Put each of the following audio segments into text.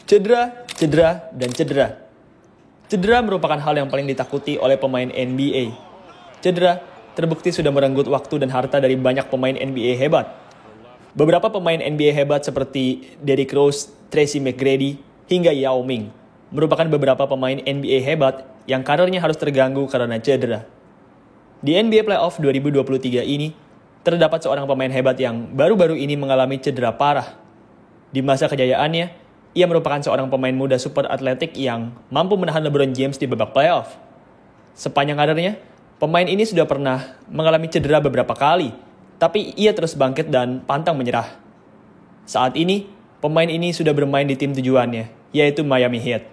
Cedera, cedera, dan cedera. Cedera merupakan hal yang paling ditakuti oleh pemain NBA. Cedera terbukti sudah merenggut waktu dan harta dari banyak pemain NBA hebat. Beberapa pemain NBA hebat seperti Derrick Rose, Tracy McGrady, hingga Yao Ming merupakan beberapa pemain NBA hebat yang karirnya harus terganggu karena cedera. Di NBA Playoff 2023 ini, terdapat seorang pemain hebat yang baru-baru ini mengalami cedera parah. Di masa kejayaannya, ia merupakan seorang pemain muda super atletik yang mampu menahan LeBron James di babak playoff. Sepanjang karirnya, pemain ini sudah pernah mengalami cedera beberapa kali, tapi ia terus bangkit dan pantang menyerah. Saat ini, pemain ini sudah bermain di tim tujuannya, yaitu Miami Heat.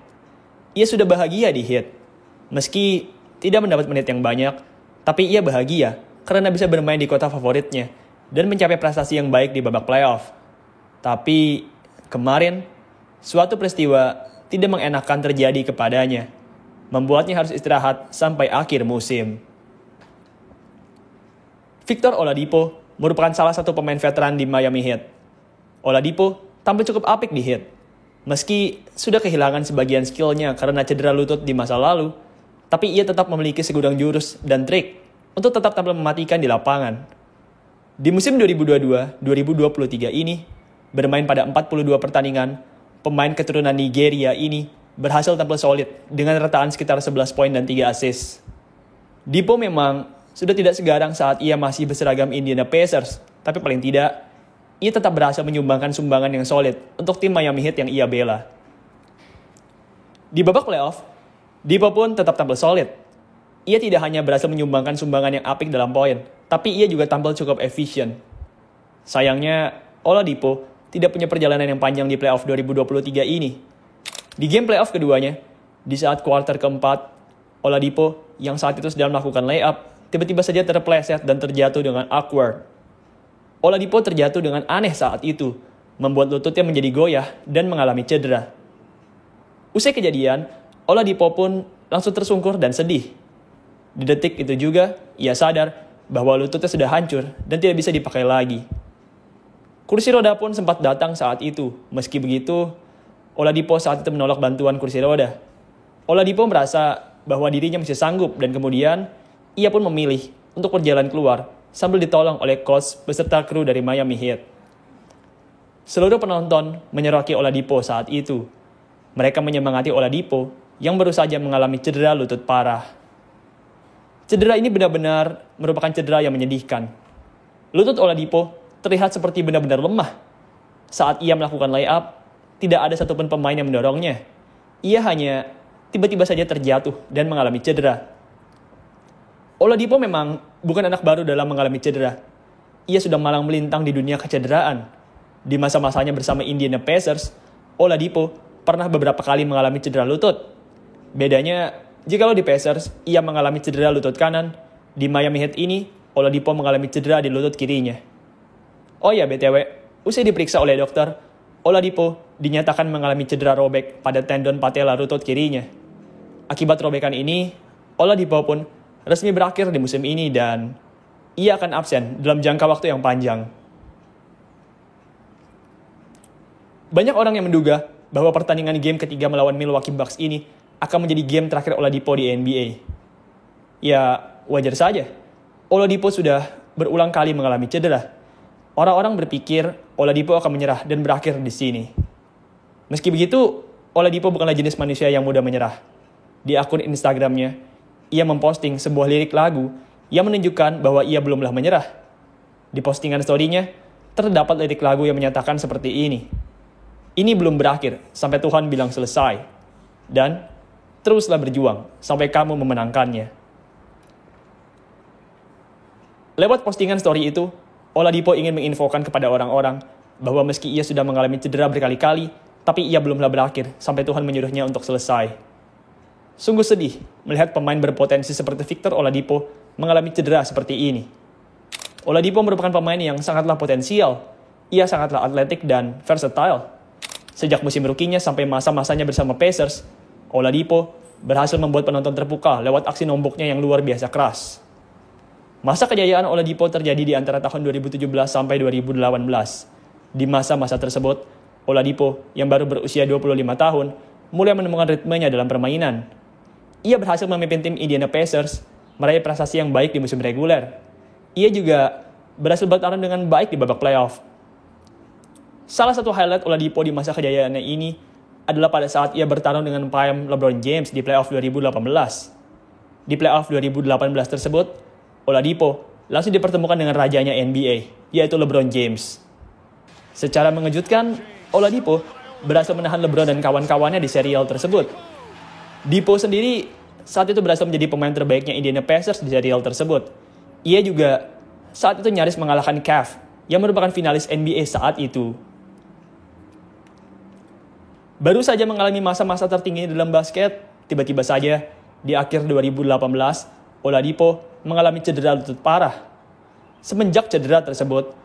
Ia sudah bahagia di Heat. Meski tidak mendapat menit yang banyak, tapi ia bahagia karena bisa bermain di kota favoritnya dan mencapai prestasi yang baik di babak playoff. Tapi kemarin, suatu peristiwa tidak mengenakan terjadi kepadanya, membuatnya harus istirahat sampai akhir musim. Victor Oladipo merupakan salah satu pemain veteran di Miami Heat. Oladipo tampil cukup apik di Heat. Meski sudah kehilangan sebagian skillnya karena cedera lutut di masa lalu, tapi ia tetap memiliki segudang jurus dan trik untuk tetap tampil mematikan di lapangan. Di musim 2022-2023 ini, bermain pada 42 pertandingan, pemain keturunan Nigeria ini berhasil tampil solid dengan rataan sekitar 11 poin dan 3 assist. Dipo memang sudah tidak segarang saat ia masih berseragam Indiana Pacers, tapi paling tidak, ia tetap berhasil menyumbangkan sumbangan yang solid untuk tim Miami Heat yang ia bela. Di babak playoff, Dipo pun tetap tampil solid. Ia tidak hanya berhasil menyumbangkan sumbangan yang apik dalam poin, tapi ia juga tampil cukup efisien. Sayangnya, Oladipo tidak punya perjalanan yang panjang di playoff 2023 ini. Di game playoff keduanya, di saat kuarter keempat, Oladipo yang saat itu sedang melakukan layup, tiba-tiba saja terpleset dan terjatuh dengan awkward. Oladipo terjatuh dengan aneh saat itu, membuat lututnya menjadi goyah dan mengalami cedera. Usai kejadian, Oladipo pun langsung tersungkur dan sedih. Di detik itu juga, ia sadar bahwa lututnya sudah hancur dan tidak bisa dipakai lagi. Kursi roda pun sempat datang saat itu. Meski begitu, Oladipo saat itu menolak bantuan kursi roda. Oladipo merasa bahwa dirinya masih sanggup dan kemudian ia pun memilih untuk berjalan keluar sambil ditolong oleh coach beserta kru dari Miami Heat. Seluruh penonton menyoraki Oladipo saat itu. Mereka menyemangati Oladipo yang baru saja mengalami cedera lutut parah. Cedera ini benar-benar merupakan cedera yang menyedihkan. Lutut Oladipo terlihat seperti benar-benar lemah. Saat ia melakukan layup, tidak ada satupun pemain yang mendorongnya. Ia hanya tiba-tiba saja terjatuh dan mengalami cedera. Oladipo memang bukan anak baru dalam mengalami cedera. Ia sudah malang melintang di dunia kecederaan. Di masa-masanya bersama Indiana Pacers, Oladipo pernah beberapa kali mengalami cedera lutut. Bedanya, jikalau di Pacers, ia mengalami cedera lutut kanan. Di Miami Heat ini, Oladipo mengalami cedera di lutut kirinya. Oh ya, BTW, usai diperiksa oleh dokter, Oladipo dinyatakan mengalami cedera robek pada tendon patella lutut kirinya. Akibat robekan ini, Oladipo pun resmi berakhir di musim ini dan ia akan absen dalam jangka waktu yang panjang. Banyak orang yang menduga bahwa pertandingan game ketiga melawan Milwaukee Bucks ini akan menjadi game terakhir Oladipo di NBA. Ya, wajar saja. Oladipo sudah berulang kali mengalami cedera. Orang-orang berpikir Oladipo akan menyerah dan berakhir di sini. Meski begitu, Oladipo bukanlah jenis manusia yang mudah menyerah. Di akun Instagramnya, ia memposting sebuah lirik lagu yang menunjukkan bahwa ia belumlah menyerah. Di postingan story-nya, terdapat lirik lagu yang menyatakan seperti ini. Ini belum berakhir sampai Tuhan bilang selesai. Dan teruslah berjuang sampai kamu memenangkannya. Lewat postingan story itu, Oladipo ingin menginfokan kepada orang-orang bahwa meski ia sudah mengalami cedera berkali-kali, tapi ia belumlah berakhir sampai Tuhan menyuruhnya untuk selesai. Sungguh sedih melihat pemain berpotensi seperti Victor Oladipo mengalami cedera seperti ini. Oladipo merupakan pemain yang sangatlah potensial. Ia sangatlah atletik dan versatile. Sejak musim rookie-nya sampai masa-masanya bersama Pacers, Oladipo berhasil membuat penonton terpukau lewat aksi nomboknya yang luar biasa keras. Masa kejayaan Oladipo terjadi di antara tahun 2017 sampai 2018. Di masa-masa tersebut, Oladipo, yang baru berusia 25 tahun, mulai menemukan ritmenya dalam permainan. Ia berhasil memimpin tim Indiana Pacers meraih prestasi yang baik di musim reguler. Ia juga berhasil bertarung dengan baik di babak playoff. Salah satu highlight Oladipo di masa kejayaannya ini adalah pada saat ia bertarung dengan prime LeBron James di playoff 2018. Di playoff 2018 tersebut, Oladipo langsung dipertemukan dengan rajanya NBA, yaitu LeBron James. Secara mengejutkan, Oladipo berhasil menahan LeBron dan kawan-kawannya di serial tersebut. Dipo sendiri saat itu berhasil menjadi pemain terbaiknya Indiana Pacers di serial tersebut. Ia juga saat itu nyaris mengalahkan Cavs, yang merupakan finalis NBA saat itu. Baru saja mengalami masa-masa tertinggi dalam basket, tiba-tiba saja di akhir 2018, Oladipo mengalami cedera lutut parah. Semenjak cedera tersebut,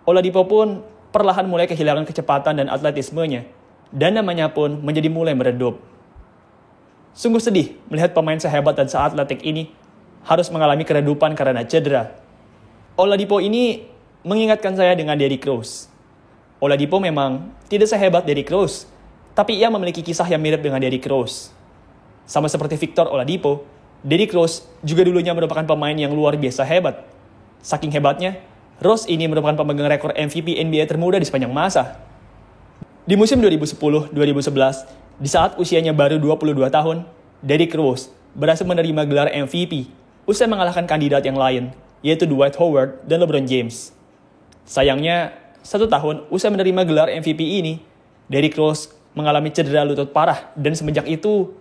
Oladipo pun perlahan mulai kehilangan kecepatan dan atletismenya, dan namanya pun menjadi mulai meredup. Sungguh sedih melihat pemain sehebat dan seatletik ini harus mengalami keredupan karena cedera. Oladipo ini mengingatkan saya dengan Derrick Rose. Oladipo memang tidak sehebat Derrick Rose, tapi ia memiliki kisah yang mirip dengan Derrick Rose. Sama seperti Victor Oladipo, Derrick Rose juga dulunya merupakan pemain yang luar biasa hebat. Saking hebatnya, Rose ini merupakan pemegang rekor MVP NBA termuda di sepanjang masa. Di musim 2010-2011, di saat usianya baru 22 tahun, Derrick Rose berhasil menerima gelar MVP usai mengalahkan kandidat yang lain, yaitu Dwight Howard dan LeBron James. Sayangnya, 1 tahun usai menerima gelar MVP ini, Derrick Rose mengalami cedera lutut parah dan semenjak itu,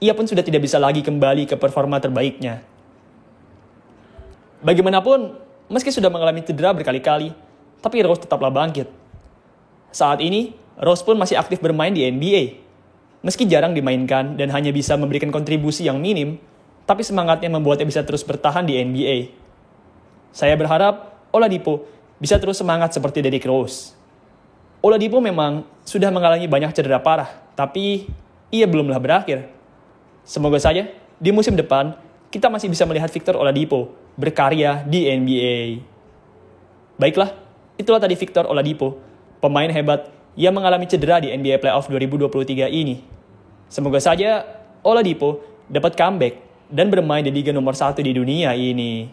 ia pun sudah tidak bisa lagi kembali ke performa terbaiknya. Bagaimanapun, meski sudah mengalami cedera berkali-kali, tapi Rose tetaplah bangkit. Saat ini, Rose pun masih aktif bermain di NBA. Meski jarang dimainkan dan hanya bisa memberikan kontribusi yang minim, tapi semangatnya membuatnya bisa terus bertahan di NBA. Saya berharap Oladipo bisa terus semangat seperti Derrick Rose. Oladipo memang sudah mengalami banyak cedera parah, tapi ia belumlah berakhir. Semoga saja di musim depan kita masih bisa melihat Victor Oladipo berkarya di NBA. Baiklah, itulah tadi Victor Oladipo, pemain hebat yang mengalami cedera di NBA Playoff 2023 ini. Semoga saja Oladipo dapat comeback dan bermain di liga nomor 1 di dunia ini.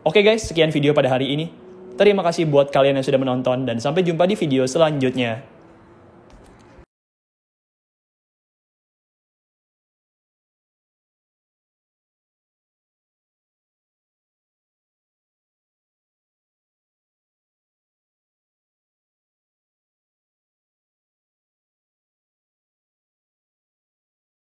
Oke guys, sekian video pada hari ini. Terima kasih buat kalian yang sudah menonton dan sampai jumpa di video selanjutnya.